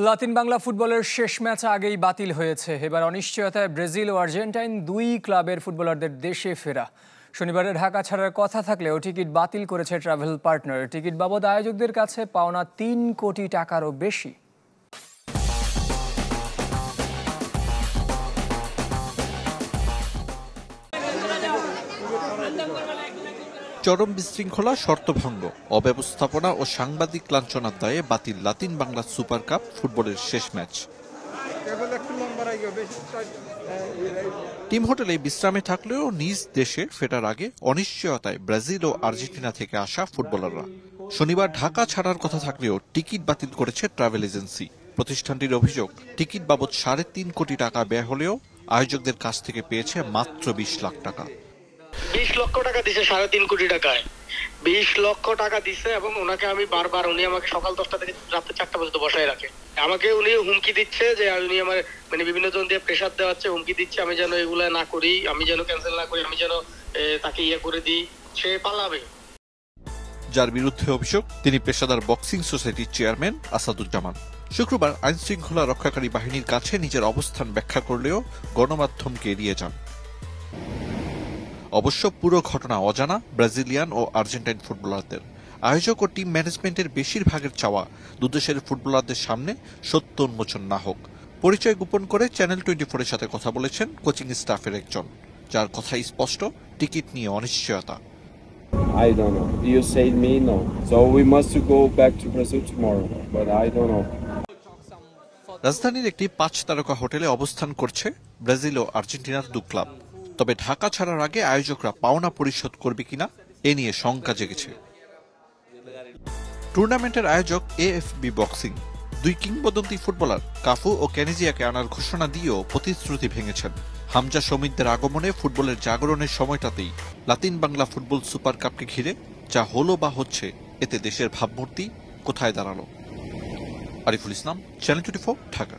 লাতিন বাংলা ফুটবলের শেষ ম্যাচ আগেই বাতিল হয়েছে। এবার অনিশ্চয়তায় ব্রাজিল ও আর্জেন্টাইন দুই ক্লাবের ফুটবলারদের দেশে ফেরা। শনিবারে ঢাকা ছাড়ার কথা থাকলেও টিকিট বাতিল করেছে ট্রাভেল পার্টনার। টিকিট বাবদ আয়োজকদের কাছে পাওনা ৩ কোটি টাকারও বেশি। চরম বিশৃঙ্খলা, শর্তভঙ্গ, অব্যবস্থাপনা ও সাংবাদিক লাঞ্ছনার দায়ে বাতিল লাতিন বাংলা সুপার কাপ ফুটবলের শেষ ম্যাচ। টিম হোটেলে বিশ্রামে থাকলেও নিজ দেশে ফেরার আগে অনিশ্চয়তায় ব্রাজিল ও আর্জেন্টিনা থেকে আসা ফুটবলাররা। শনিবার ঢাকা ছাড়ার কথা থাকলেও টিকিট বাতিল করেছে ট্রাভেল এজেন্সি। প্রতিষ্ঠানটির অভিযোগ, টিকিট বাবদ ৩.৫ কোটি টাকা ব্যয় হলেও আয়োজকদের কাছ থেকে পেয়েছে মাত্র ২০ লাখ টাকা। ২০ লক্ষ টাকা দিছে ৩.৫ কোটি টাকায়, ২০ লক্ষ টাকা দিছে। এবং ওনাকে আমি বারবার, উনি আমাকে সকাল 10টা থেকে রাত্রে 4টা পর্যন্ত বসায় রাখে। আমাকে উনি হুমকি দিচ্ছে যে উনি আমার বিভিন্ন জন দিয়ে প্রেসার দেওয়াচ্ছে, হুমকি দিচ্ছে আমি যেন এগুলা না করি, আমি যেন ক্যান্সেল না করি, আমি যেন তাকে করে দিই, সে পালাবে। যার বিরুদ্ধে অভিযোগ, তিনি পেশাদার বক্সিং সোসাইটির চেয়ারম্যান আসাদুজ্জামান। শুক্রবার আইন শৃঙ্খলা রক্ষাকারী বাহিনীর কাছে নিজের অবস্থান ব্যাখ্যা করলেও গণমাধ্যমকে এড়িয়ে যান। অবশ্য পুরো ঘটনা অজানা ব্রাজিলিয়ান ও আর্জেন্টাইন ফুটবলারদের। আয়োজক ও টিম ম্যানেজমেন্টের বেশিরভাগের চাওয়া দুদেশের ফুটবলারদের সামনে সত্য উন্মোচন না হোক। পরিচয় গোপন করে চ্যানেল 24-এর সাথে কথা বলেছেন কোচিং স্টাফের একজন, যার কথাই স্পষ্ট, টিকিট নিয়ে অনিশ্চয়তা। I don't know. You said me no. So we must go back to Brazil tomorrow, but I don't know. রাজধানীর একটি 5 তারকা হোটেলে অবস্থান করছে ব্রাজিল ও আর্জেন্টিনার দু ক্লাব। তবে ঢাকা ছাড়ার আগে আয়োজকরা পাওনা পরিশোধ করবে কিনা এ নিয়ে শঙ্কা জেগেছে। টুর্নামেন্টের আয়োজক এএফবি বক্সিং দুই কিংবদন্তি ফুটবলার কাফু ও ক্যানিজিয়াকে আনার ঘোষণা দিয়েও প্রতিশ্রুতি ভেঙেছেন। হামজা শমীদদের আগমনে ফুটবলের জাগরণের সময়টাতেই লাতিন বাংলা ফুটবল সুপার কাপকে ঘিরে যা হলো বা হচ্ছে, এতে দেশের ভাবমূর্তি কোথায় দাঁড়ালো? আরিফুল ইসলাম, চ্যানেল 24, ঢাকা।